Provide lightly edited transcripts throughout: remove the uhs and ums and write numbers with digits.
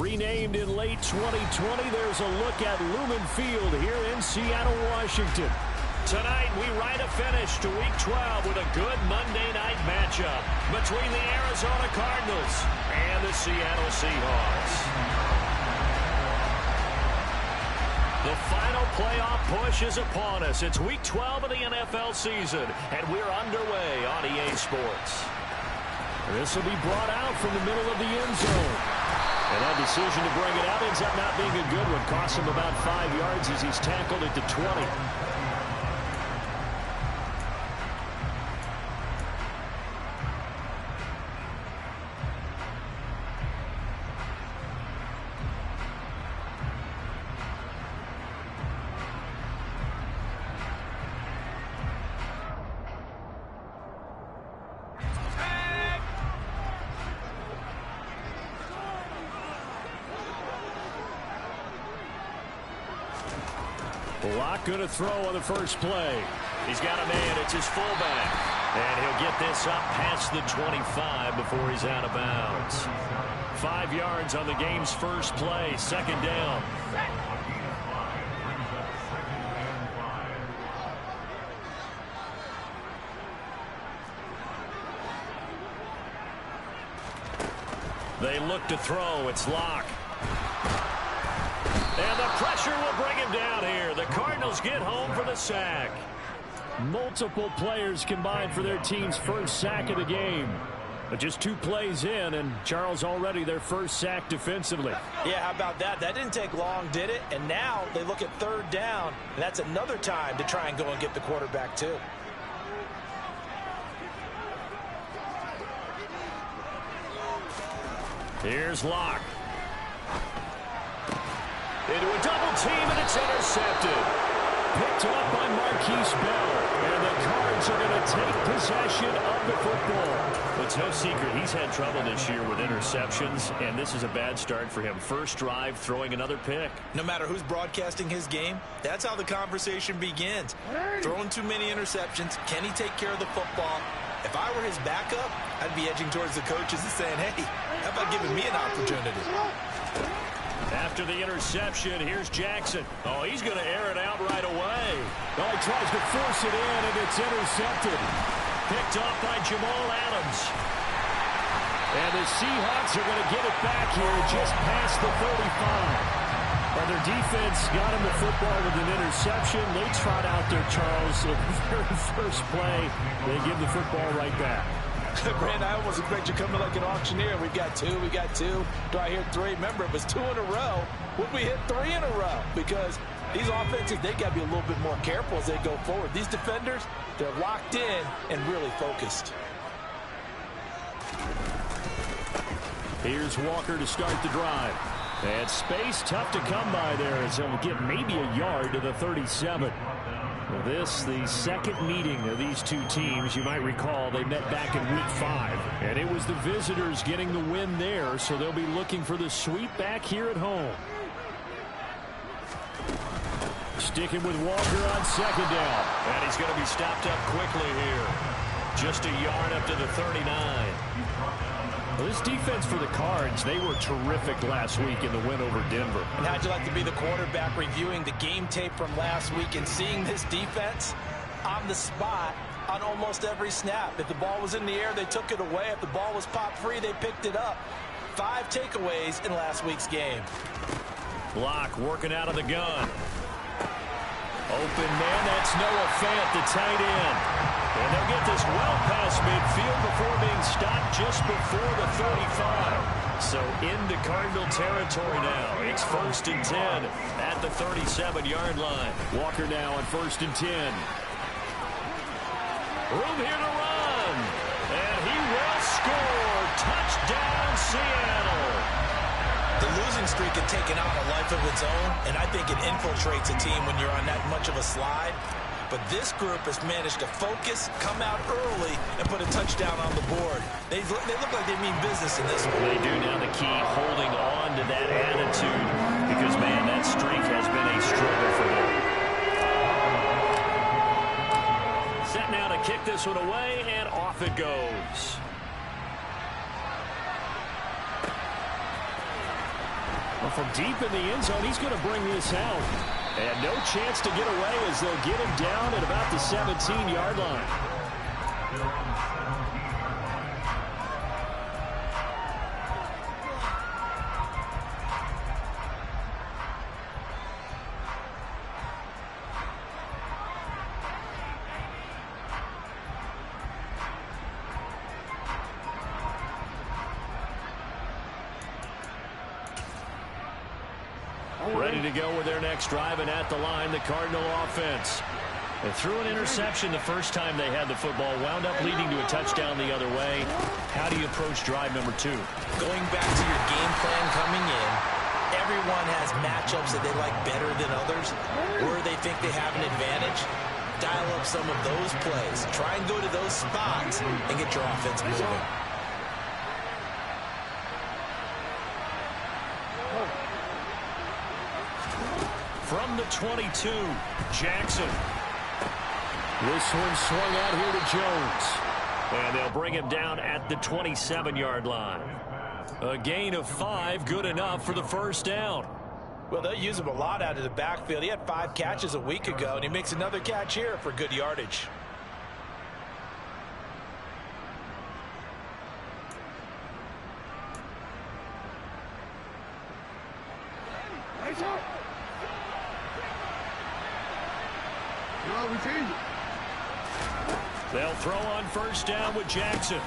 Renamed in late 2020, there's a look at Lumen Field here in Seattle, Washington. Tonight, we write a finish to Week 12 with a good Monday night matchup between the Arizona Cardinals and the Seattle Seahawks. The final playoff push is upon us. It's Week 12 of the NFL season, and we're underway on EA Sports. This will be brought out from the middle of the end zone. And that decision to bring it out ends up not being a good one. Costs him about 5 yards as he's tackled at the 20. Bloc going to throw on the first play. He's got a man. It's his fullback. And he'll get this up past the 25 before he's out of bounds. 5 yards on the game's first play. Second down. They look to throw. It's Locke. And the pressure will bring him down here. The Cardinals get home for the sack. Multiple players combined for their team's first sack of the game. But just 2 plays in, and Charles already their first sack defensively. Yeah, how about that? That didn't take long, did it? And now they look at third down, and that's another time to try and go and get the quarterback too. Here's Locke. Into a double team, and it's intercepted. Picked up by Marquise Bell. And the Cards are going to take possession of the football. It's no secret he's had trouble this year with interceptions, and this is a bad start for him. First drive, throwing another pick. No matter who's broadcasting his game, that's how the conversation begins. Throwing too many interceptions. Can he take care of the football? If I were his backup, I'd be edging towards the coaches and saying, hey, how about giving me an opportunity? After the interception, here's Jackson. Oh, he's going to air it out right away. Oh, he tries to force it in, and it's intercepted. Picked off by Jamal Adams. And the Seahawks are going to get it back here just past the 35. Well, their defense got him the football with an interception. They trot out there, Charles. So the very first play, they give the football right back. Brand, I almost expect you coming like an auctioneer. We got two. Do I hear 3? Remember, it was 2 in a row. Would we hit 3 in a row? Because these offenses, they got to be a little bit more careful as they go forward. These defenders, they're locked in and really focused. Here's Walker to start the drive. And space tough to come by there as he'll get maybe a yard to the 37. Well, this, the second meeting of these two teams. You might recall they met back in Week 5. And it was the visitors getting the win there, so they'll be looking for the sweep back here at home. Sticking with Walker on second down. And he's going to be stopped up quickly here. Just a yard up to the 39. Well, this defense for the Cards, they were terrific last week in the win over Denver. And how'd you like to be the quarterback reviewing the game tape from last week and seeing this defense on the spot on almost every snap? If the ball was in the air, they took it away. If the ball was popped free, they picked it up. 5 takeaways in last week's game. Bloc working out of the gun. Open man, that's Noah Fant, the tight end. And they'll get this well past midfield before being stopped just before the 35. So into Cardinal territory now. It's 1st and 10 at the 37-yard line. Walker now on 1st and 10. Room here to run. And he will score. Touchdown, Seattle. The losing streak had taken on a life of its own, and I think it infiltrates a team when you're on that much of a slide. But this group has managed to focus, come out early, and put a touchdown on the board. They look like they mean business in this one. They do. Now the key, holding on to that attitude, because, man, that streak has been a struggle for them. Set now to kick this one away, and off it goes. Well, from deep in the end zone, he's going to bring this out. And no chance to get away as they'll get him down at about the 17-yard line. Ready to go with their next drive, and at the line, the Cardinal offense. They threw an interception the first time they had the football, wound up leading to a touchdown the other way. How do you approach drive number 2? Going back to your game plan coming in, everyone has matchups that they like better than others, or they think they have an advantage. Dial up some of those plays. Try and go to those spots and get your offense moving. From the 22, Jackson. This one swung out here to Jones. And they'll bring him down at the 27-yard line. A gain of 5, good enough for the first down. Well, they'll use him a lot out of the backfield. He had 5 catches a week ago, and he makes another catch here for good yardage. They'll throw on first down with Jackson.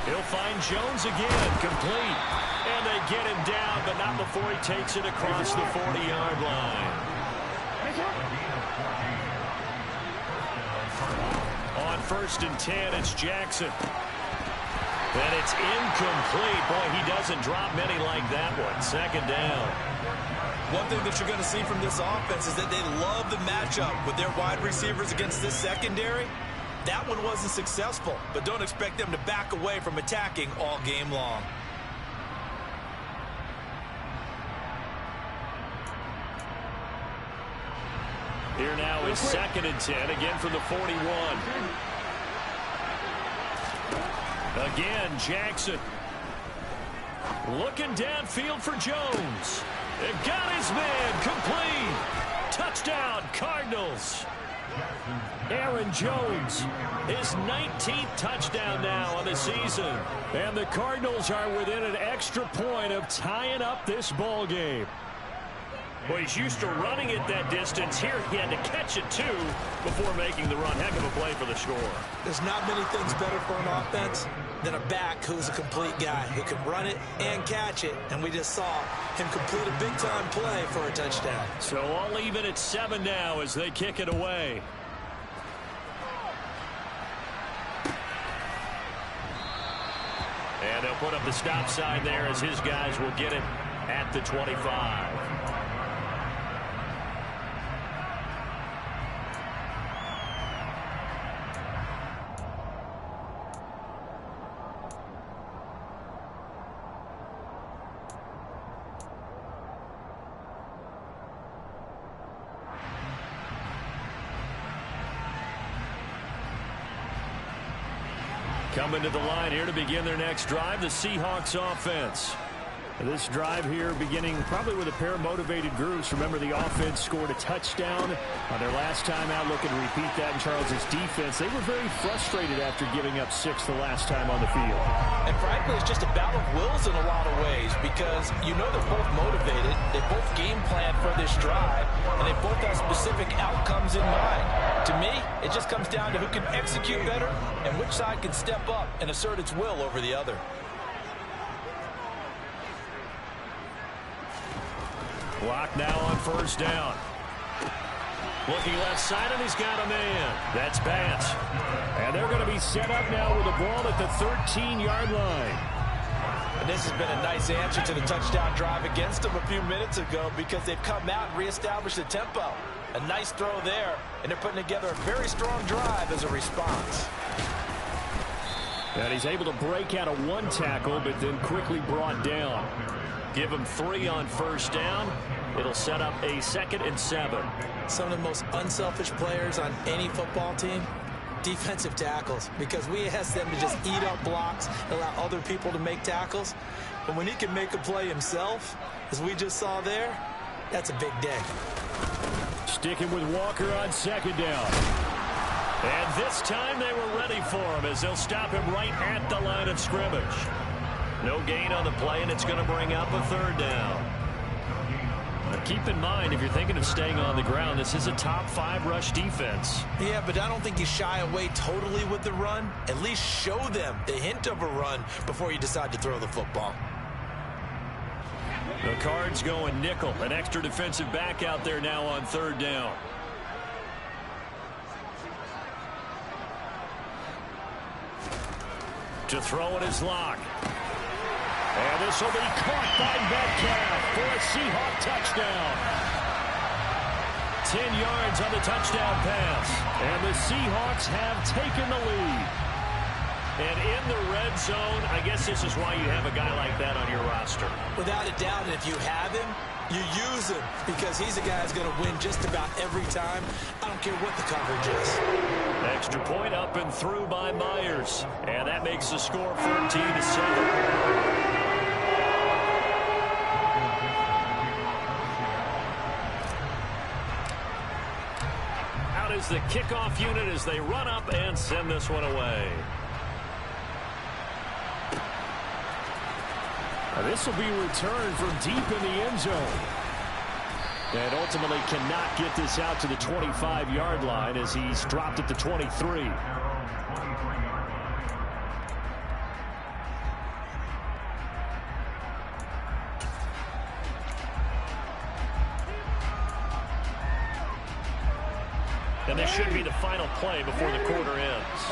He'll find Jones again, complete. And they get him down, but not before he takes it across the 40-yard line. On first and 10, it's Jackson. And it's incomplete. Boy, he doesn't drop many like that one. Second down. One thing that you're going to see from this offense is that they love the matchup with their wide receivers against this secondary. That one wasn't successful, but don't expect them to back away from attacking all game long. Here now is second and 10, again from the 41. Again, Jackson. Looking downfield for Jones. It got his man, complete. Touchdown, Cardinals. Aaron Jones, his 19th touchdown now on the season. And the Cardinals are within an extra point of tying up this ball game. Well, he's used to running it that distance. Here he had to catch it, too, before making the run. Heck of a play for the score. There's not many things better for an offense than a back who's a complete guy who can run it and catch it. And we just saw him complete a big-time play for a touchdown. So all even at 7 now as they kick it away. And they'll put up the stop sign there as his guys will get it at the 25. Coming to the line here to begin their next drive, the Seahawks offense. This drive here beginning probably with a pair of motivated groups. Remember, the offense scored a touchdown on their last time out. Looking to repeat that in Charles's defense. They were very frustrated after giving up 6 the last time on the field. And frankly, it's just a battle of wills in a lot of ways because you know they're both motivated. They both game plan for this drive, and they both have specific outcomes in mind. To me, it just comes down to who can execute better and which side can step up and assert its will over the other. Block now on first down. Looking left side, and he's got a man. That's Bant. And they're going to be set up now with the ball at the 13-yard line. And this has been a nice answer to the touchdown drive against them a few minutes ago because they've come out and reestablished the tempo. A nice throw there, and they're putting together a very strong drive as a response. And he's able to break out of one tackle, but then quickly brought down. Give him 3 on first down. It'll set up a 2nd and 7. Some of the most unselfish players on any football team, defensive tackles, because we ask them to just eat up blocks and allow other people to make tackles. But when he can make a play himself, as we just saw there, that's a big day. Sticking with Walker on second down. And this time they were ready for him as they'll stop him right at the line of scrimmage. No gain on the play, and it's going to bring up a third down. Now keep in mind, if you're thinking of staying on the ground, this is a top 5 rush defense. Yeah, but I don't think you shy away totally with the run. At least show them the hint of a run before you decide to throw the football. The Cards going nickel. An extra defensive back out there now on third down. To throw it is Bloc. And this will be caught by Metcalf for a Seahawk touchdown. 10 yards on the touchdown pass. And the Seahawks have taken the lead. And in the red zone, I guess this is why you have a guy like that on your roster. Without a doubt, and if you have him, you use him because he's a guy who's going to win just about every time. I don't care what the coverage is. Extra point up and through by Myers. And that makes the score 14-7. Out is the kickoff unit as they run up and send this one away. Now this will be returned from deep in the end zone. And ultimately cannot get this out to the 25-yard line as he's dropped at the 23. And this should be the final play before the quarter ends.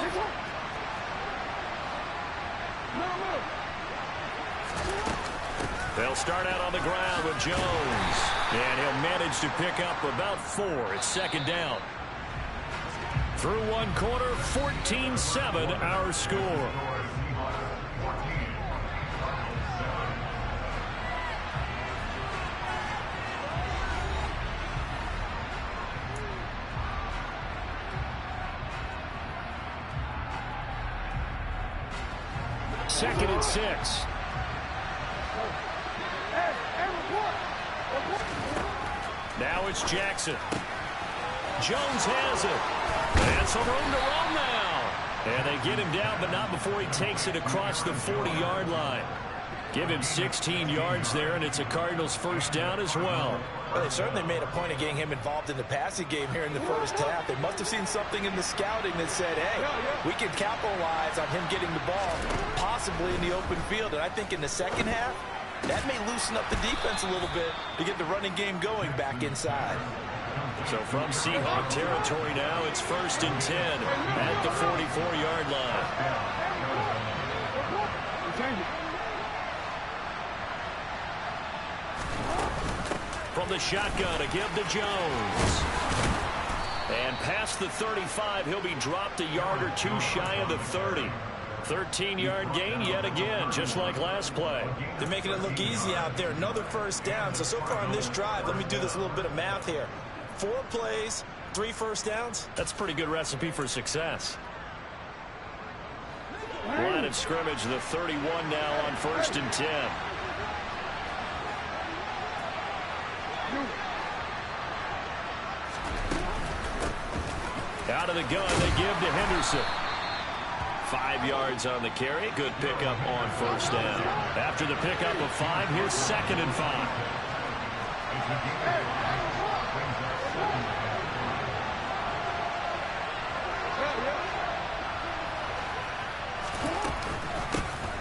They'll start out on the ground with Jones. And he'll manage to pick up about 4. It's second down. Through one quarter, 14-7 our score. Second and 6. Now it's Jackson. Jones has it. And some room to run now. And they get him down, but not before he takes it across the 40-yard line. Give him 16 yards there, and it's a Cardinals first down as well. Well, they certainly made a point of getting him involved in the passing game here in the first half. They must have seen something in the scouting that said, hey, we can capitalize on him getting the ball, possibly in the open field. And I think in the second half, that may loosen up the defense a little bit to get the running game going back inside. So from Seahawk territory now, it's first and 10 at the 44-yard line. From the shotgun, a give to Jones. And past the 35, he'll be dropped a yard or two shy of the 30. 13-yard gain yet again, just like last play. They're making it look easy out there. Another first down. So far on this drive, let me do this little bit of math here. 4 plays, 3 first downs. That's a pretty good recipe for success. Line of scrimmage, the 31 now on first and 10. Out of the gun, they give to Henderson. 5 yards on the carry. Good pickup on first down. After the pickup of 5, here's second and 5.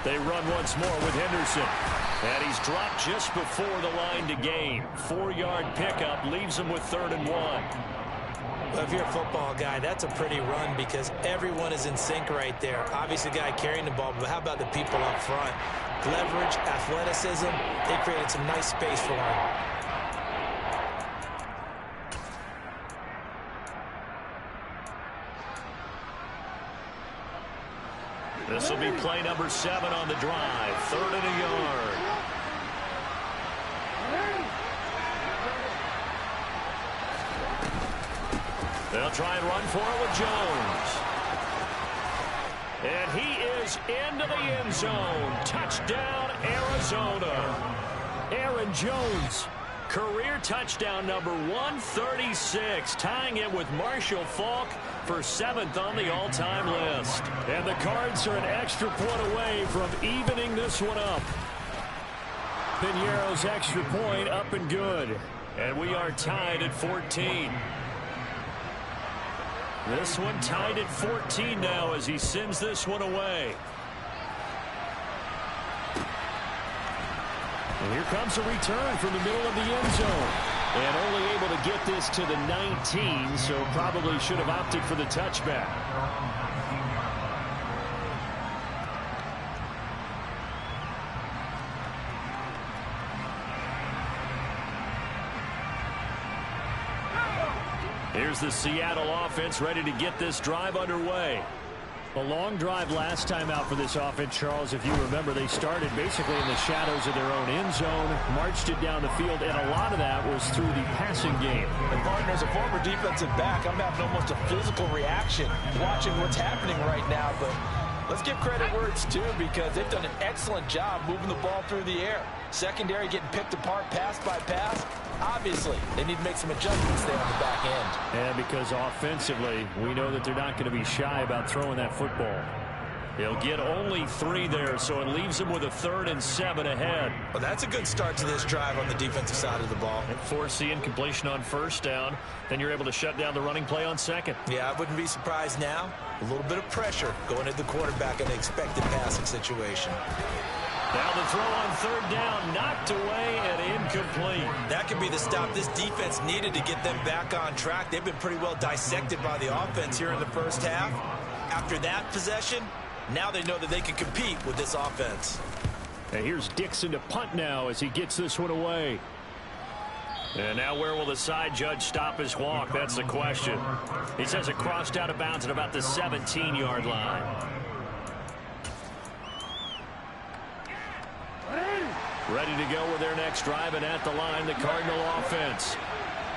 They run once more with Henderson. And he's dropped just before the line to gain. 4-yard pickup leaves him with 3rd and 1. Well, if you're a football guy, that's a pretty run because everyone is in sync right there. Obviously, the guy carrying the ball, but how about the people up front? Leverage, athleticism, they created some nice space for him. This will be play number 7 on the drive. 3rd and a yard. They'll try and run for it with Jones. And he is into the end zone. Touchdown, Arizona. Arizona. Aaron Jones, career touchdown number 136, tying it with Marshall Faulk for 7th on the all-time list. And the Cards are an extra point away from evening this one up. Piñeiro's extra point up and good. And we are tied at 14. This one tied at 14 now as he sends this one away. And here comes a return from the middle of the end zone. And only able to get this to the 19, so probably should have opted for the touchback. Here's the Seattle offense ready to get this drive underway. A long drive last time out for this offense, Charles. If you remember, they started basically in the shadows of their own end zone, marched it down the field, and a lot of that was through the passing game. And partner, as a former defensive back, I'm having almost a physical reaction watching what's happening right now. But let's give credit where it's due, because they've done an excellent job moving the ball through the air. Secondary getting picked apart pass by pass. Obviously, they need to make some adjustments there on the back end. And because offensively, we know that they're not going to be shy about throwing that football. They'll get only 3 there, so it leaves them with a 3rd and 7 ahead. Well, that's a good start to this drive on the defensive side of the ball. And force the incompletion on 1st down. Then you're able to shut down the running play on 2nd. Yeah, I wouldn't be surprised now. A little bit of pressure going at the quarterback in an expected passing situation. Now the throw on 3rd down, knocked away and incomplete. That could be the stop this defense needed to get them back on track. They've been pretty well dissected by the offense here in the first half. After that possession, now they know that they can compete with this offense. And here's Dixon to punt now as he gets this one away. And now where will the side judge stop his walk? That's the question. He says it crossed out of bounds at about the 17-yard line. Ready to go with their next drive, and at the line, the Cardinal offense.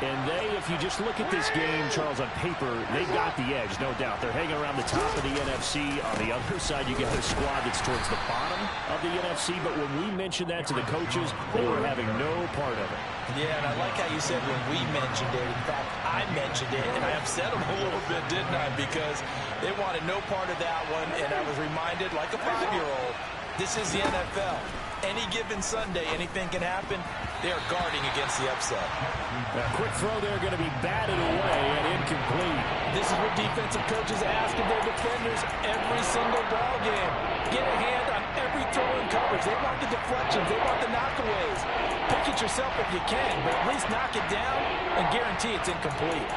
And they, if you just look at this game, Charles, on paper, they've got the edge, no doubt. They're hanging around the top of the NFC. On the other side, you got a squad that's towards the bottom of the NFC. But when we mentioned that to the coaches, they were having no part of it. Yeah, and I like how you said when we mentioned it. In fact, I mentioned it, and I upset them a little bit, didn't I? Because they wanted no part of that one, and I was reminded, like a 5-year-old, this is the NFL. Any given Sunday, anything can happen. They are guarding against the upset. A quick throw there going to be batted away and incomplete. This is what defensive coaches ask of their defenders every single ball game. Get a hand on every throw in coverage. They want the deflections. They want the knockaways. Pick it yourself if you can, but at least knock it down and guarantee it's incomplete.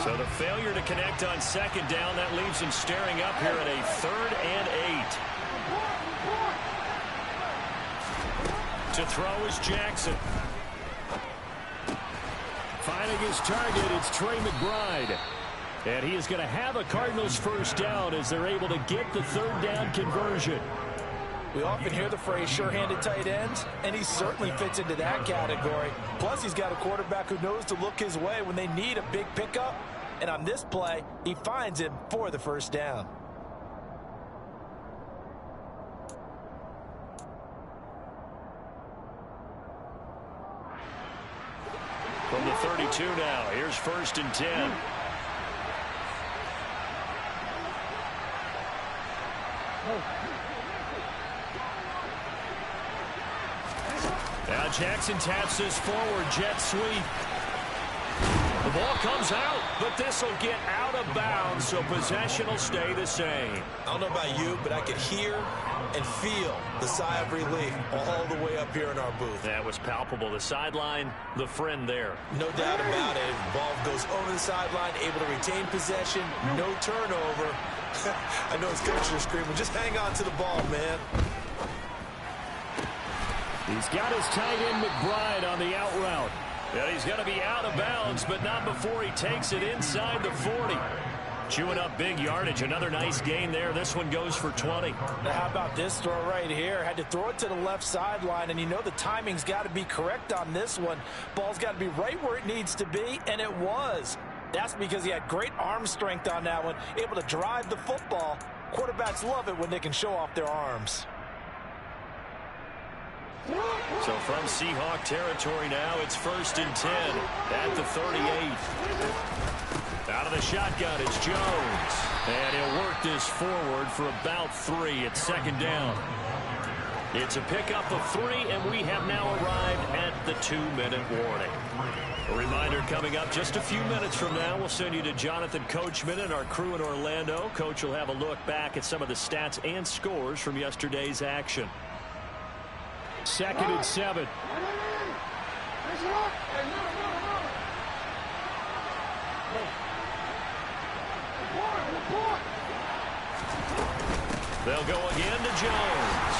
So the failure to connect on 2nd down, that leaves him staring up here at a 3rd and 8. To throw is Jackson. Finding his target, it's Trey McBride. And he is going to have a Cardinals 1st down as they're able to get the 3rd down conversion. We often hear the phrase sure-handed tight ends, and he certainly fits into that category. Plus, he's got a quarterback who knows to look his way when they need a big pickup. And on this play, he finds him for the 1st down. From the 32 now, here's 1st and 10. Now Jackson taps this forward, jet sweep. The ball comes out, but this will get out of bounds, so possession will stay the same. I don't know about you, but I could hear and feel the sigh of relief all the way up here in our booth. That was palpable. The sideline, the friend there. No doubt about it. The ball goes over the sideline, able to retain possession, no turnover. I know his coaches are screaming, just hang on to the ball, man. He's got his tight end McBride on the out route. And he's going to be out of bounds, but not before he takes it inside the 40. Chewing up big yardage. Another nice gain there. This one goes for 20. Now how about this throw right here? Had to throw it to the left sideline, and you know the timing's got to be correct on this one. Ball's got to be right where it needs to be, and it was. That's because he had great arm strength on that one, able to drive the football. Quarterbacks love it when they can show off their arms. So from Seahawk territory now, it's 1st and 10 at the 38. Out of the shotgun, it's Jones. And he'll work this forward for about 3. It's 2nd down. It's a pickup of 3, and we have now arrived at the 2-minute warning. A reminder coming up just a few minutes from now. We'll send you to Jonathan Coachman and our crew in Orlando. Coach will have a look back at some of the stats and scores from yesterday's action. 2nd and 7. They'll go again to Jones.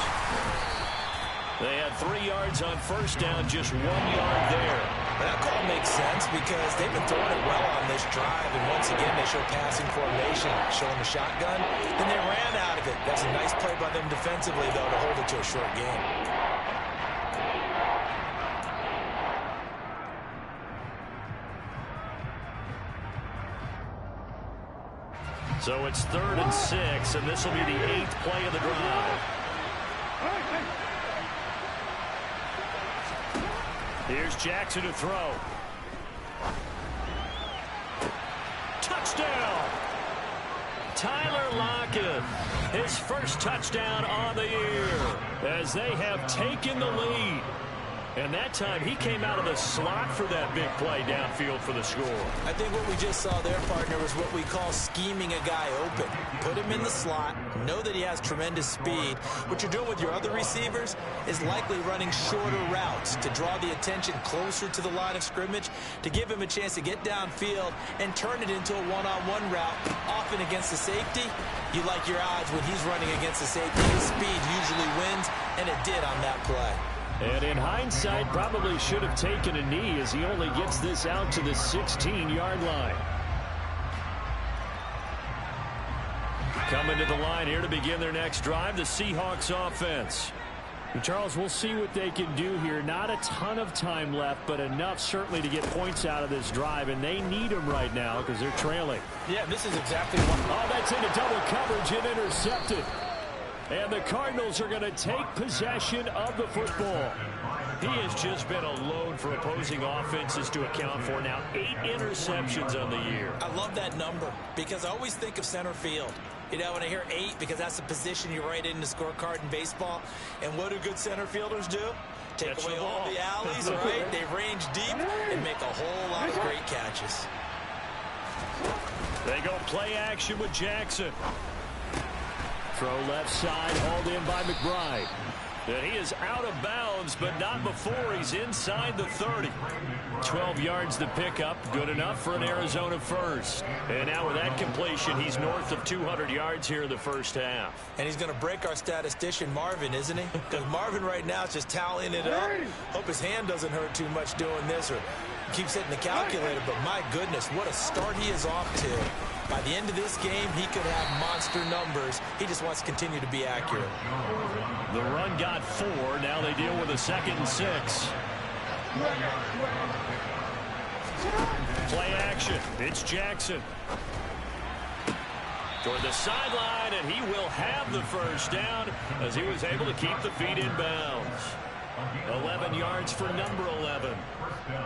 They had 3 yards on 1st down, just 1 yard there. That call makes sense because they've been throwing it well on this drive, and once again they show passing formation, showing the shotgun. Then they ran out of it. That's a nice play by them defensively, though, to hold it to a short game. So it's 3rd and 6, and this will be the 8th play of the drive. Here's Jackson to throw. Touchdown! Tyler Lockett, his first touchdown on the year, as they have taken the lead. And that time he came out of the slot for that big play downfield for the score. I think what we just saw there, partner, was what we call scheming a guy open. Put him in the slot, know that he has tremendous speed. What you're doing with your other receivers is likely running shorter routes to draw the attention closer to the line of scrimmage, to give him a chance to get downfield and turn it into a one-on-one route, often against the safety. You like your odds when he's running against the safety. His speed usually wins, and it did on that play. And in hindsight, probably should have taken a knee as he only gets this out to the 16-yard line. Coming to the line here to begin their next drive, the Seahawks offense. And Charles, we'll see what they can do here. Not a ton of time left, but enough certainly to get points out of this drive, and they need them right now because they're trailing. Yeah, this is exactly what... Oh, that's into double coverage and intercepted. And the Cardinals are going to take possession of the football. He has just been a load for opposing offenses to account for. Now 8 interceptions on the year. I love that number because I always think of center field. You know, when I hear 8, because that's the position you write in the scorecard in baseball. And what do good center fielders do? Take Catch away the all ball. the alleys, right? They range deep and make a whole lot of great catches. They go play action with Jackson. Throw left side, hauled in by McBride. And he is out of bounds, but not before he's inside the 30. 12 yards the pickup, good enough for an Arizona first. And now with that completion, he's north of 200 yards here in the first half. And he's going to break our statistician Marvin, isn't he? Because Marvin right now is just tallying it up. Hope his hand doesn't hurt too much doing this or keeps hitting the calculator. But my goodness, what a start he is off to. By the end of this game, he could have monster numbers. He just wants to continue to be accurate. The run got 4. Now they deal with a 2nd and 6. Play action. It's Jackson. Toward the sideline, and he will have the first down as he was able to keep the feet in bounds. 11 yards for number 11.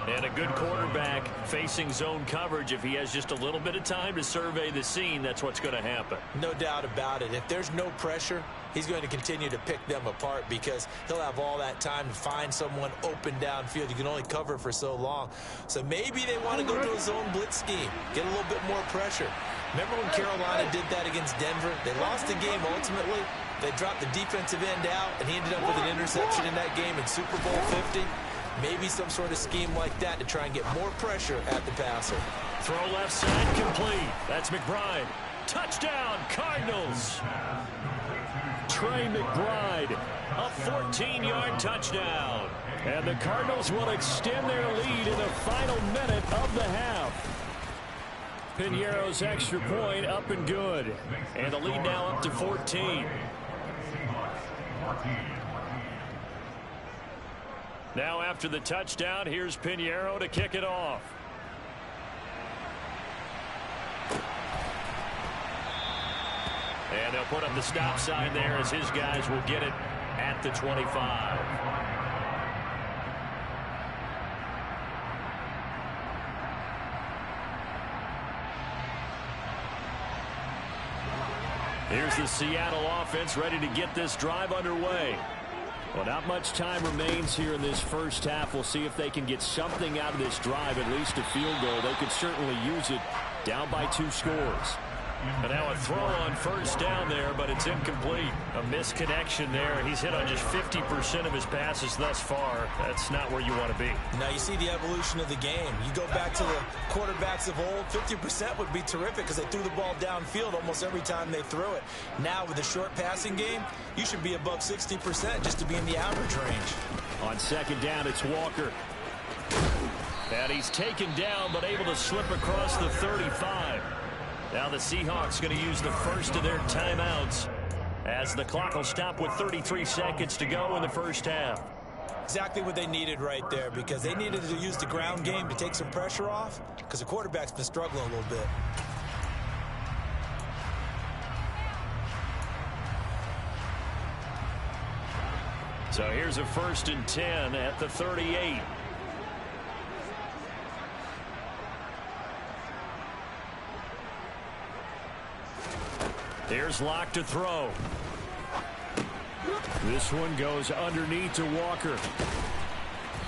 And a good quarterback facing zone coverage. If he has just a little bit of time to survey the scene, that's what's going to happen. No doubt about it. If there's no pressure, he's going to continue to pick them apart because he'll have all that time to find someone open downfield. You can only cover for so long. So maybe they want to go to a zone blitz scheme, get a little bit more pressure. Remember when Carolina did that against Denver? They lost the game ultimately. They dropped the defensive end out, and he ended up with an interception in that game in Super Bowl 50. Maybe some sort of scheme like that to try and get more pressure at the passer. Throw left side complete. That's McBride. Touchdown, Cardinals. Trey McBride, a 14-yard touchdown. And the Cardinals will extend their lead in the final minute of the half. Piñeiro's extra point up and good. And the lead now up to 14. Now after the touchdown, here's Piñeiro to kick it off. And they'll put up the stop sign there as his guys will get it at the 25. Here's the Seattle offense ready to get this drive underway. Well, not much time remains here in this first half. We'll see if they can get something out of this drive, at least a field goal. They could certainly use it down by 2 scores. And now a throw on first down there, but it's incomplete. A misconnection there. He's hit on just 50% of his passes thus far. That's not where you want to be. Now you see the evolution of the game. You go back to the quarterbacks of old, 50% would be terrific because they threw the ball downfield almost every time they threw it. Now with the short passing game, you should be above 60% just to be in the average range. On second down, it's Walker. And he's taken down, but able to slip across the 35. Now the Seahawks going to use the first of their timeouts as the clock will stop with 33 seconds to go in the first half. Exactly what they needed right there, because they needed to use the ground game to take some pressure off because the quarterback's been struggling a little bit. So here's a 1st and 10 at the 38. Here's Lock to throw. This one goes underneath to Walker.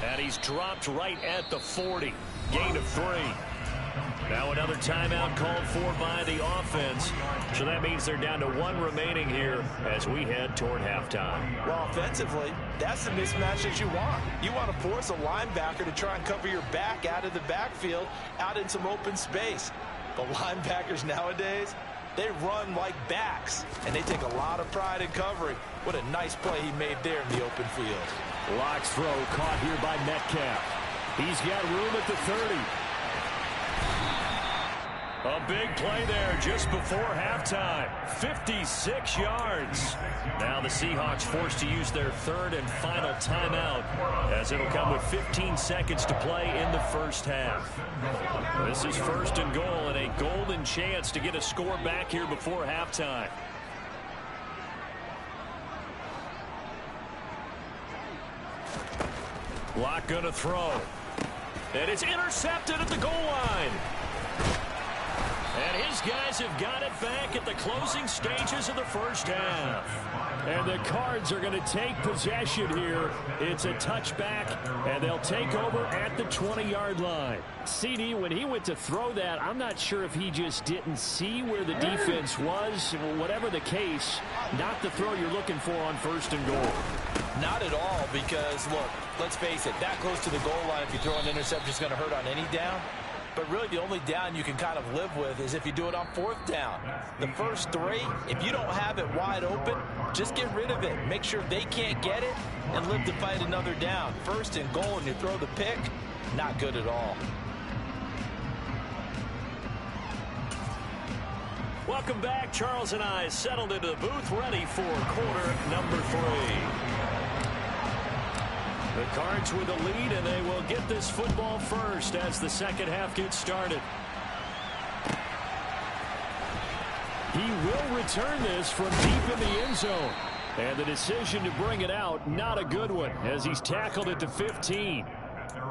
And he's dropped right at the 40. Gain of 3. Now another timeout called for by the offense. So that means they're down to 1 remaining here as we head toward halftime. Well, offensively, that's the mismatch that you want. You want to force a linebacker to try and cover your back out of the backfield, out in some open space. But linebackers nowadays, they run like backs, and they take a lot of pride in covering. What a nice play he made there in the open field. Lock's throw caught here by Metcalf. He's got room at the 30. A big play there just before halftime. 56 yards. Now the Seahawks forced to use their 3rd and final timeout as it'll come with 15 seconds to play in the first half. This is 1st and goal and a golden chance to get a score back here before halftime. Block gonna throw. And it's intercepted at the goal line. And his guys have got it back at the closing stages of the first half. And the Cards are going to take possession here. It's a touchback, and they'll take over at the 20-yard line. CD, when he went to throw that, I'm not sure if he just didn't see where the defense was. Whatever the case, not the throw you're looking for on 1st and goal. Not at all, because, look, let's face it, that close to the goal line, if you throw an interception, it's going to hurt on any down. But really, the only down you can kind of live with is if you do it on 4th down. The first 3, if you don't have it wide open, just get rid of it. Make sure they can't get it and live to fight another down. 1st and goal, and you throw the pick, not good at all. Welcome back. Charles and I settled into the booth, ready for quarter number 3. The Cards with the lead, and they will get this football first as the second half gets started. He will return this from deep in the end zone. And the decision to bring it out, not a good one, as he's tackled it to 15.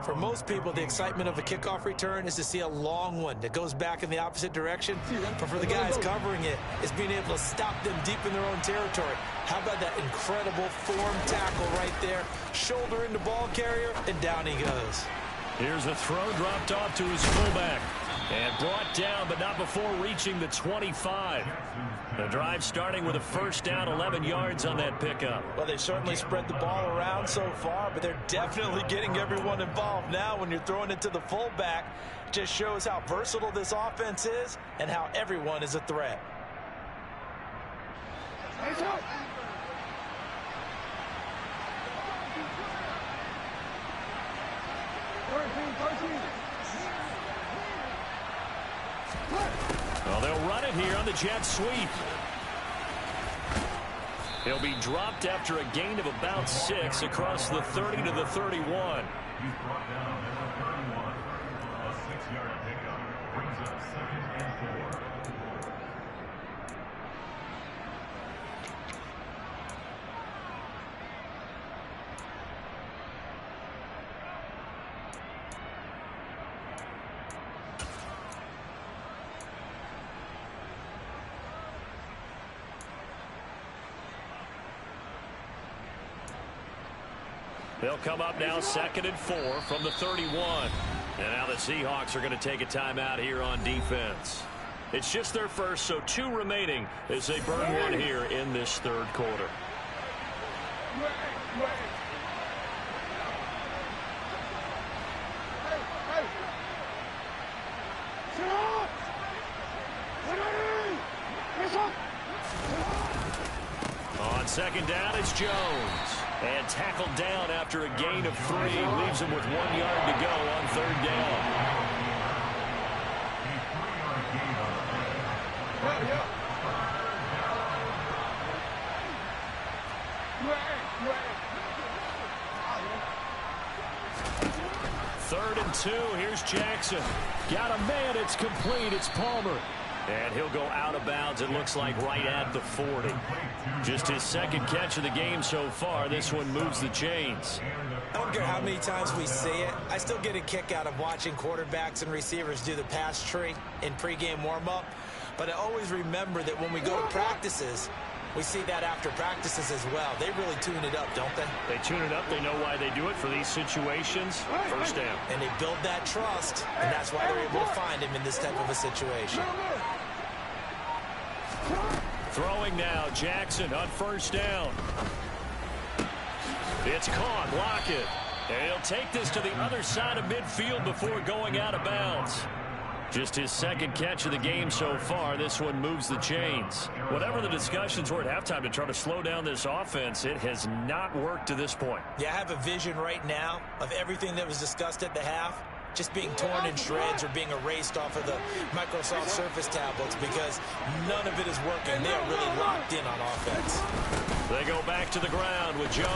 For most people, the excitement of a kickoff return is to see a long one that goes back in the opposite direction. But for the guys covering it, it's being able to stop them deep in their own territory. How about that incredible form tackle right there? Shoulder into ball carrier, and down he goes. Here's a throw dropped off to his fullback. And brought down, but not before reaching the 25. The drive starting with a first down, 11 yards on that pickup. Well, they certainly spread the ball around so far, but they're definitely getting everyone involved now when you're throwing it to the fullback. Just shows how versatile this offense is and how everyone is a threat. Well, they'll run it here on the jet sweep. He'll be dropped after a gain of about 6 across the 30 to the 31. They'll come up now 2nd and 4 from the 31. And now the Seahawks are going to take a timeout here on defense. It's just their first, so 2 remaining as they burn one here in this 3rd quarter. On 2nd down, it's Jones. And tackled down after a gain of 3. Leaves him with 1 yard to go on 3rd down. Third and 2. Here's Jackson. Got a man. It's complete. It's Palmer. And he'll go out of bounds, it looks like, right at the 40. Just his 2nd catch of the game so far. This one moves the chains. I don't care how many times we see it. I still get a kick out of watching quarterbacks and receivers do the pass tree in pregame warm-up. But I always remember that when we go to practices, we see that after practices as well. They really tune it up, don't they? They tune it up. They know why they do it for these situations. First down. And they build that trust, and that's why they're able to find him in this type of a situation. Throwing now, Jackson on 1st down. It's caught, Lockett. And he'll take this to the other side of midfield before going out of bounds. Just his 2nd catch of the game so far. This one moves the chains. Whatever the discussions were at halftime to try to slow down this offense, it has not worked to this point. Yeah, I have a vision right now of everything that was discussed at the half just being torn in shreds or being erased off of the Microsoft Surface tablets because none of it is working. They are really locked in on offense. They go back to the ground with Jones.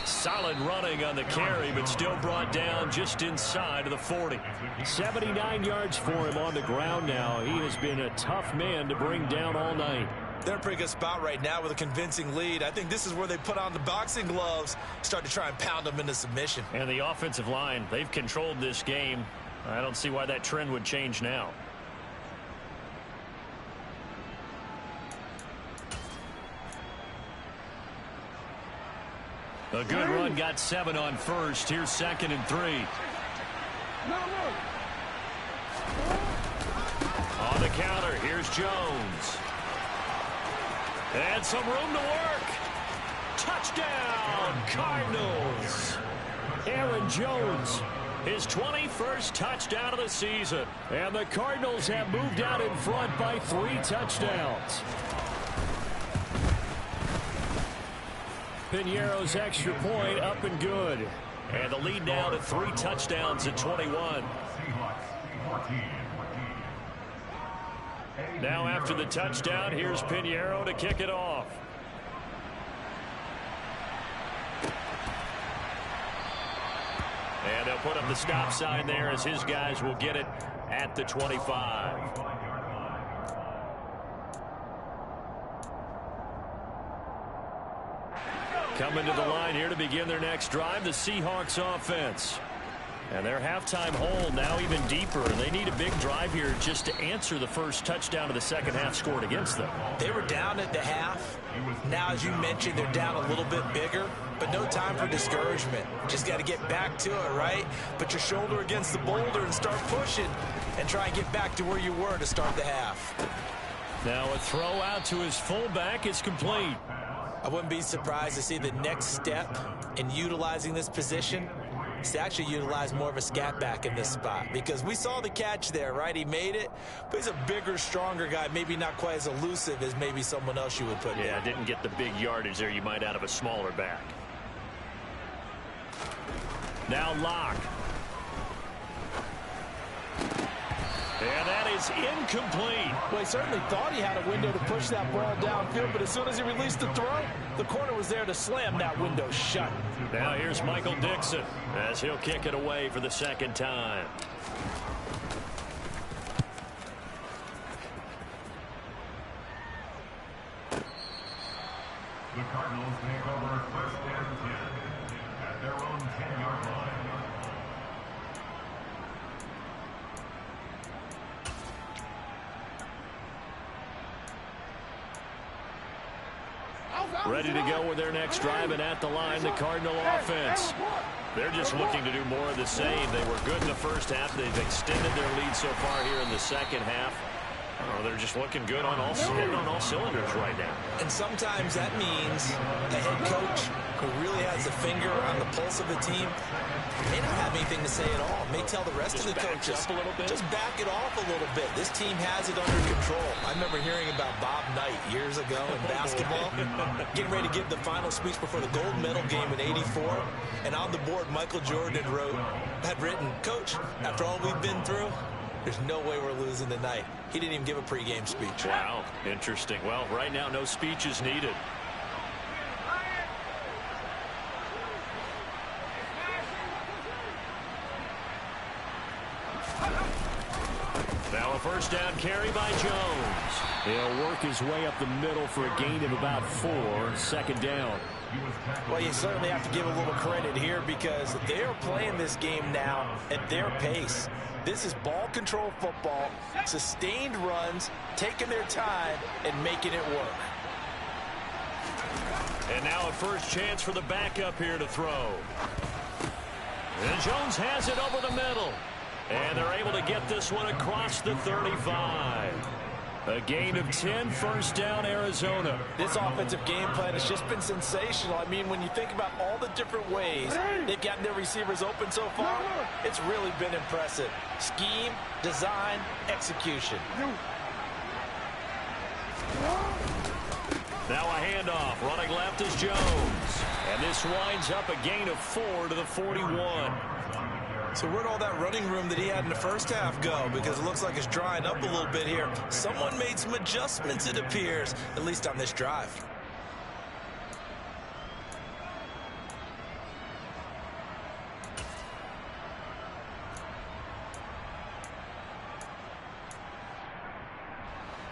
Solid running on the carry, but still brought down just inside of the 40. 79 yards for him on the ground now. He has been a tough man to bring down all night. They're in a pretty good spot right now with a convincing lead. I think this is where they put on the boxing gloves, start to try and pound them into submission. And the offensive line, they've controlled this game. I don't see why that trend would change now. A good run, got 7 on 1st. Here's 2nd and 3. On the counter, here's Jones. And some room to work. Touchdown, Cardinals. Aaron Jones, his 21st touchdown of the season. And the Cardinals have moved out in front by 3 touchdowns. Piñeiro's extra point up and good. And the lead now to 3 touchdowns at 21. Now after the touchdown, here's Piñeiro to kick it off. And they'll put up the stop sign there as his guys will get it at the 25. Coming to the line here to begin their next drive, the Seahawks offense. And their halftime hole now even deeper. They need a big drive here just to answer the first touchdown of the second half scored against them. They were down at the half. Now, as you mentioned, they're down a little bit bigger, but no time for discouragement. Just got to get back to it, right? Put your shoulder against the boulder and start pushing and try and get back to where you were to start the half. Now a throw out to his fullback is complete. I wouldn't be surprised to see the next step in utilizing this position is to actually utilize more of a scat back in this spot, because we saw the catch there, right? He made it, but he's a bigger, stronger guy, maybe not quite as elusive as maybe someone else you would put in. Yeah, didn't get the big yardage there you might out of a smaller back. Now Locke. And that is incomplete. Well, he certainly thought he had a window to push that ball downfield, but as soon as he released the throw, the corner was there to slam that window shut. Now here's Michael Dixon as he'll kick it away for the second time. The Cardinals take over first and 10 at their own 10-yard line. Ready to go with their next drive, and at the line, the Cardinal offense. They're just looking to do more of the same. They were good in the first half. They've extended their lead so far here in the second half. Oh, they're just looking good on all cylinders right now. And sometimes that means a head coach who really has a finger on the pulse of a team may not have anything to say at all. May tell the rest of the coaches, just back it off a little bit. This team has it under control. I remember hearing about Bob Knight years ago in basketball, getting ready to give the final speech before the gold medal game in '84. And on the board, Michael Jordan had written, "Coach, after all we've been through, there's no way we're losing tonight." He didn't even give a pregame speech. Wow, interesting. Well, right now, no speech is needed. Now a first down carry by Jones. He'll work his way up the middle for a gain of about 4. Second down. Well, you certainly have to give a little credit here because they're playing this game now at their pace. This is ball control football, sustained runs, taking their time, and making it work. And now a first chance for the backup here to throw. And Jones has it over the middle. And they're able to get this one across the 35. A gain of 10, first down, Arizona. This offensive game plan has just been sensational. I mean, when you think about all the different ways they've gotten their receivers open so far, it's really been impressive. Scheme, design, execution. Now a handoff. Running left is Jones. And this winds up a gain of 4 to the 41. So where'd all that running room that he had in the first half go? Because it looks like it's drying up a little bit here. Someone made some adjustments, it appears, at least on this drive.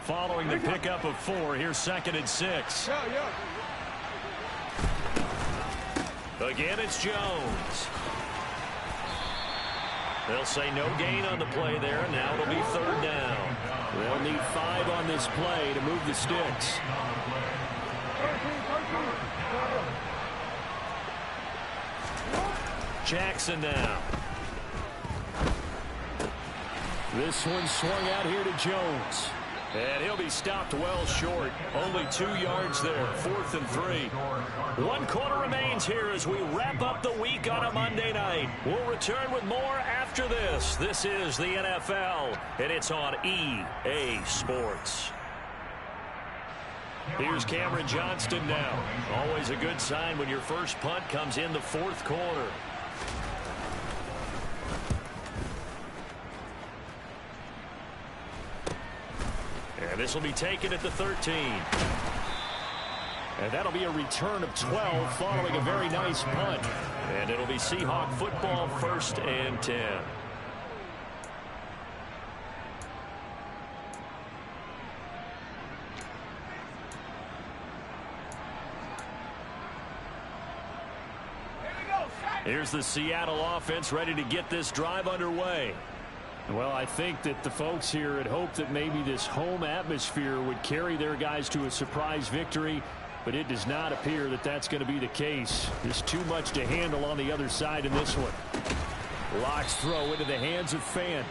Following the pickup of 4, here's 2nd and 6. Again, it's Jones. They'll say no gain on the play there. Now it'll be 3rd down. They'll need 5 on this play to move the sticks. Jackson now. This one swung out here to Jones. And he'll be stopped well short. Only 2 yards there. 4th and 3. 1 quarter remains here as we wrap up the week on a Monday night. We'll return with more after this. This is the NFL, and it's on EA Sports. Here's Cameron Johnston now. Always a good sign when your first punt comes in the 4th quarter. And this will be taken at the 13. And that'll be a return of 12 following a very nice punt. And it'll be Seahawk football, 1st and 10. Here's the Seattle offense ready to get this drive underway. Well, I think that the folks here had hoped that maybe this home atmosphere would carry their guys to a surprise victory, but it does not appear that that's going to be the case. There's too much to handle on the other side in this one. Block's throw into the hands of Fan.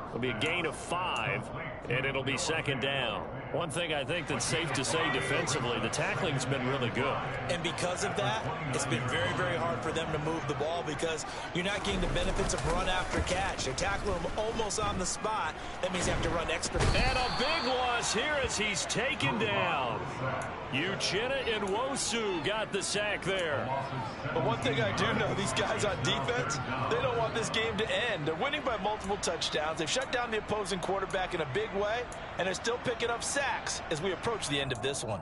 It'll be a gain of 5, and it'll be 2nd down. One thing I think that's safe to say defensively, the tackling's been really good. And because of that, it's been very, very hard for them to move the ball because you're not getting the benefits of run after catch. They're tackling them almost on the spot. That means you have to run extra. And a big loss here as he's taken down. Uchenna and Nwosu got the sack there. But one thing I do know, these guys on defense, they don't want this game to end. They're winning by multiple touchdowns. They've shut down the opposing quarterback in a big way, and they're still picking up sacks as we approach the end of this one.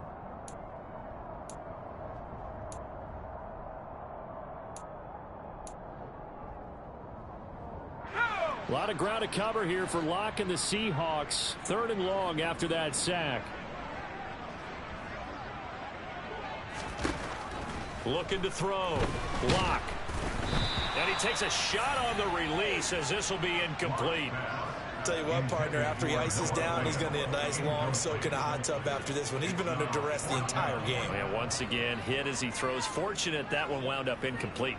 A lot of ground to cover here for Locke and the Seahawks. 3rd and long after that sack. Looking to throw. Locke. And he takes a shot on the release as this will be incomplete. Tell you what, partner, after he ices down, he's going to need a nice long soak in a hot tub after this one. He's been under duress the entire game. And once again, hit as he throws. Fortunate that one wound up incomplete.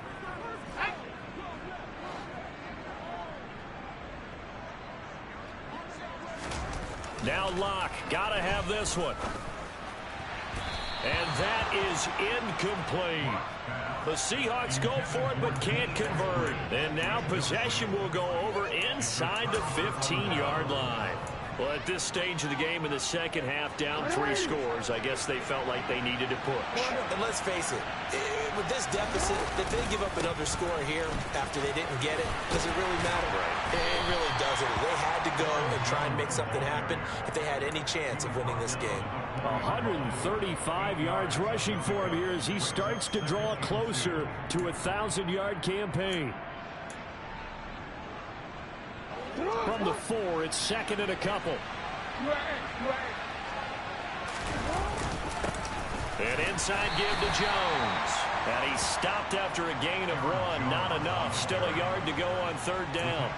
Now Bloc, gotta have this one. And that is incomplete. The Seahawks go for it but can't convert. And now possession will go over inside the 15-yard line. Well, at this stage of the game in the second half, down 3 scores, I guess they felt like they needed to push. And let's face it, with this deficit, if they give up another score here after they didn't get it, does it really matter? Right. It really doesn't. They had to go and try and make something happen if they had any chance of winning this game. 135 yards rushing for him here as he starts to draw closer to a 1,000-yard campaign. From the 4, it's second and a couple. An inside give to Jones. And he stopped after a gain of 1. Not enough. Still a yard to go on 3rd down.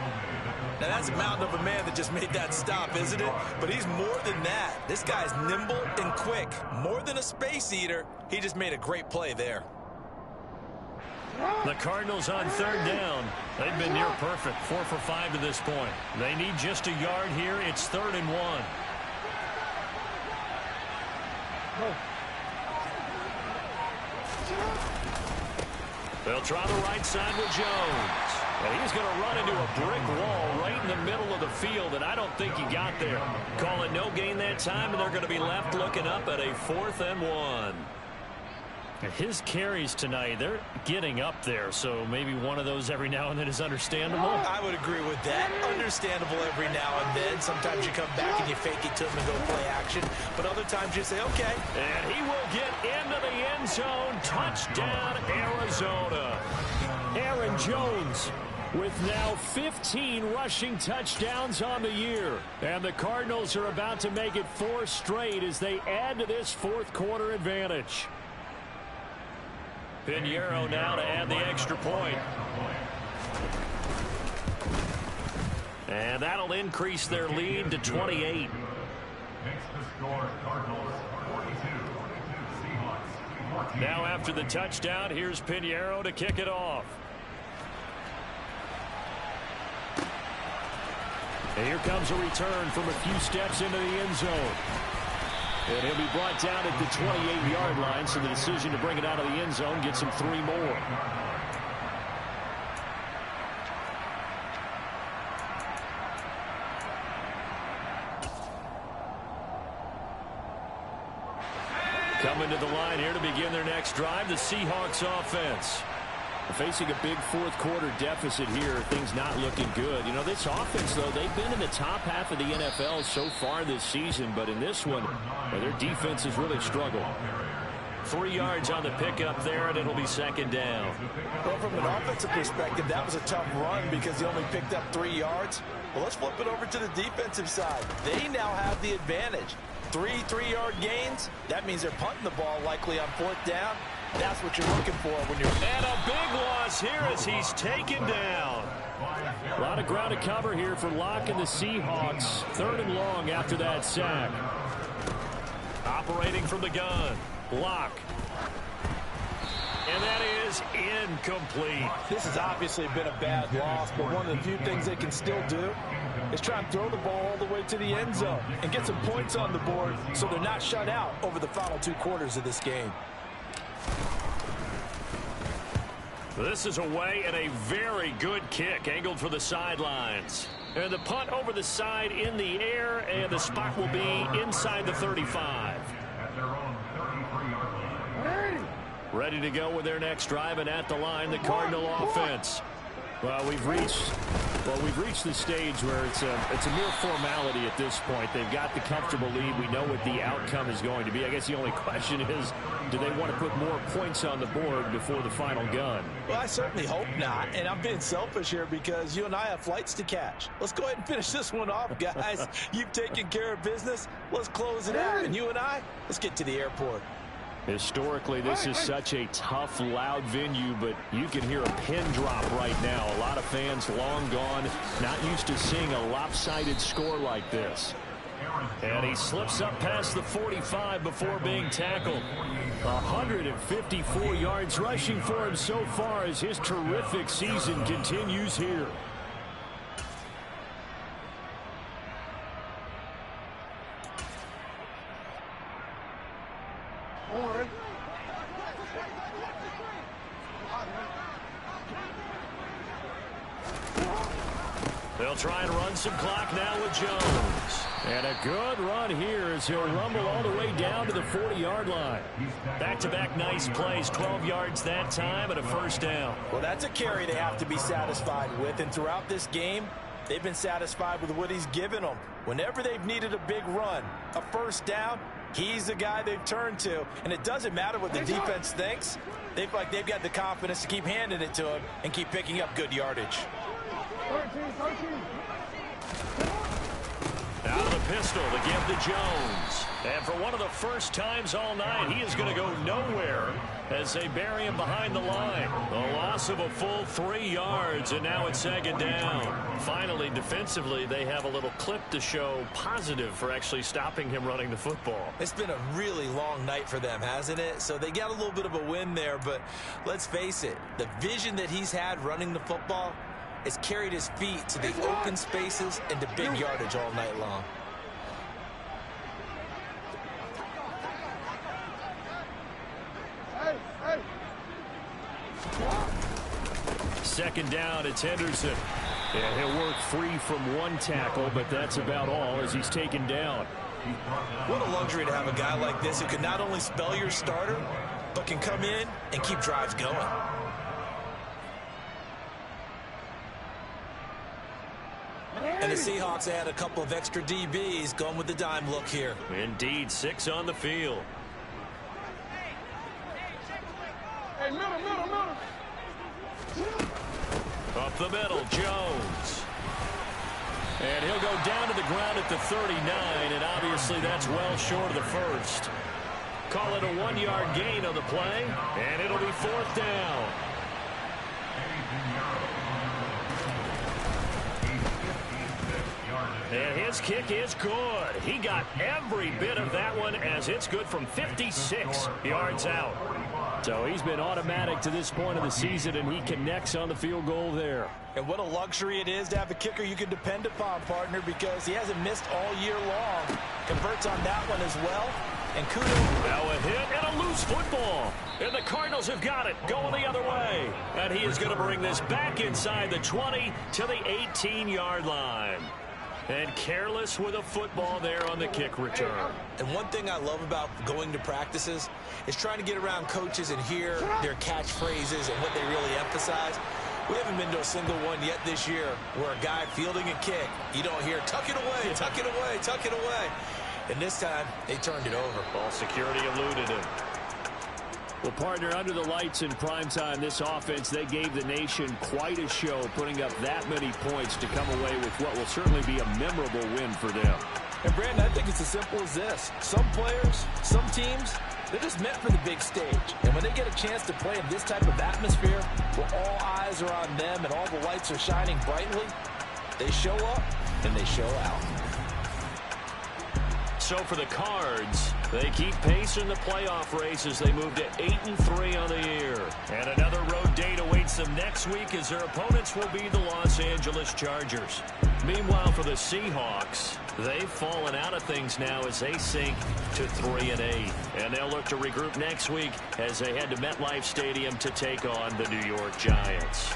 Now, that's a mountain of a man that just made that stop, isn't it? But he's more than that. This guy's nimble and quick. More than a space eater. He just made a great play there. The Cardinals on 3rd down. They've been near perfect. 4 for 5 to this point. They need just a yard here. It's 3rd and 1. They'll try the right side with Jones. And he's going to run into a brick wall right in the middle of the field, and I don't think he got there. Call it no gain that time, and they're going to be left looking up at a 4th and 1. His carries tonight, they're getting up there, so maybe one of those every now and then is understandable. I would agree with that. Understandable every now and then. Sometimes you come back and you fake it to him and go play action, but other times you say, okay. And he will get into the end zone. Touchdown, Arizona. Aaron Jones with now 15 rushing touchdowns on the year. And the Cardinals are about to make it 4 straight as they add to this 4th quarter advantage. Pinheiro now to add the extra point. And that'll increase their lead to 28. Makes the score Cardinals 42, Seahawks 14. Now after the touchdown, here's Pinheiro to kick it off. And here comes a return from a few steps into the end zone. And he'll be brought down at the 28-yard line, so the decision to bring it out of the end zone gets him 3 more. Coming to the line here to begin their next drive, the Seahawks offense. Facing a big 4th quarter deficit here, things not looking good. You know, this offense, though, they've been in the top half of the NFL so far this season, but in this one, their defense has really struggled. 3 yards on the pickup there, and it'll be 2nd down. Well, from an offensive perspective, that was a tough run because he only picked up 3 yards. Well, let's flip it over to the defensive side. They now have the advantage. 3 3-yard gains. That means they're punting the ball likely on 4th down. That's what you're looking for when you're... And a big loss here as he's taken down. A lot of ground to cover here for Bloc and the Seahawks. 3rd and long after that sack. Operating from the gun. Bloc. And that is incomplete. This has obviously been a bad loss, but one of the few things they can still do is try and throw the ball all the way to the end zone and get some points on the board so they're not shut out over the final 2 quarters of this game. This is away and a very good kick angled for the sidelines. And the punt over the side in the air, and the spot will be inside the 35. At their own 33-yard line. Ready to go with their next drive, and at the line, the Cardinal offense. Well, we've reached the stage where it's a mere formality at this point. They've got the comfortable lead. We know what the outcome is going to be. I guess the only question is, do they want to put more points on the board before the final gun? Well, I certainly hope not, and I'm being selfish here because you and I have flights to catch. Let's go ahead and finish this one off, guys. You've taken care of business. Let's close it out, and you and I, let's get to the airport. Historically, this is such a tough, loud venue, but you can hear a pin drop right now. A lot of fans long gone, not used to seeing a lopsided score like this. And he slips up past the 45 before being tackled. 154 yards rushing for him so far as his terrific season continues here. They'll try and run some clock now with Jones. And a good run here as he'll rumble all the way down to the 40-yard line. Back-to-back nice plays, 12 yards that time and a first down. Well, that's a carry they have to be satisfied with. And throughout this game, they've been satisfied with what he's given them. Whenever they've needed a big run, a first down, he's the guy they've turned to. And it doesn't matter what the defense thinks. They feel like they've got the confidence to keep handing it to him and keep picking up good yardage. Out of the pistol to give to Jones. And for one of the first times all night, he is going to go nowhere as they bury him behind the line. A loss of a full 3 yards, and now it's second down. Finally, defensively, they have a little clip to show positive for actually stopping him running the football. It's been a really long night for them, hasn't it? So they got a little bit of a win there, but let's face it, the vision that he's had running the football has carried his feet to the open spaces and to big yardage all night long. Second down, it's Henderson. And he'll work free from one tackle, but that's about all as he's taken down. What a luxury to have a guy like this who can not only spell your starter, but can come in and keep drives going. And the Seahawks add a couple of extra DBs going with the dime look here. Indeed, 6 on the field. Hey, middle. Up the middle, Jones. And he'll go down to the ground at the 39, and obviously that's well short of the first. Call it a 1-yard gain on the play, and it'll be fourth down. And his kick is good. He got every bit of that one as it's good from 56 yards out. So he's been automatic to this point of the season, and he connects on the field goal there. And what a luxury it is to have a kicker you can depend upon, partner, because he hasn't missed all year long. Converts on that one as well. And kudos. Now a hit and a loose football. And the Cardinals have got it going the other way. And he is going to bring this back inside the 20 to the 18-yard line. And careless with a football there on the kick return. And one thing I love about going to practices is trying to get around coaches and hear their catchphrases and what they really emphasize. We haven't been to a single one yet this year where a guy fielding a kick, you don't hear, tuck it away, tuck it away, tuck it away. And this time, they turned it over. Ball security eluded him. Well, partner, under the lights in primetime, this offense, they gave the nation quite a show, putting up that many points to come away with what will certainly be a memorable win for them. And, Brandon, I think it's as simple as this. Some players, some teams, they're just meant for the big stage. And when they get a chance to play in this type of atmosphere where all eyes are on them and all the lights are shining brightly, they show up and they show out. So for the Cards, they keep pace in the playoff race as they move to 8-3 on the year. And another road date awaits them next week as their opponents will be the Los Angeles Chargers. Meanwhile, for the Seahawks, they've fallen out of things now as they sink to 3-8. And they'll look to regroup next week as they head to MetLife Stadium to take on the New York Giants.